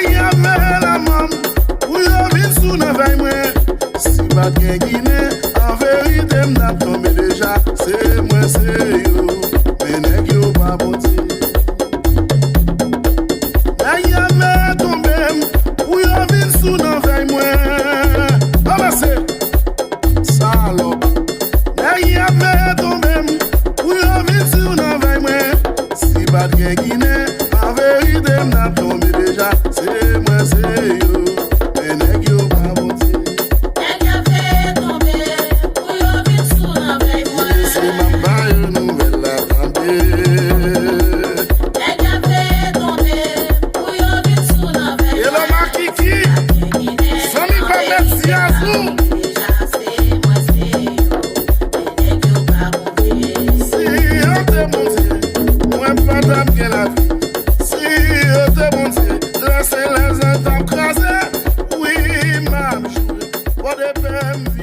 Nèg y avait lanmòm, ou yo vin sou nan veye mwen. Si pas gen Guinée, en vérité m'n'a tombé déjà. C'est moi, c'est yo, mais nèg yo pas bonté. Nèg y avait tombé, ou yo vin sou nan veye mwen. Comment c'est? Salope. Nèg y avait tombé, ou yo vin sou nan veye mwen. Si pas gen Guinée, en vérité m'n'a tombé déjà. C'est moi, c'est yo, mais nèg yo pas bonté. Laissez les étapes crasées, oui, m'a joué, pour des peines.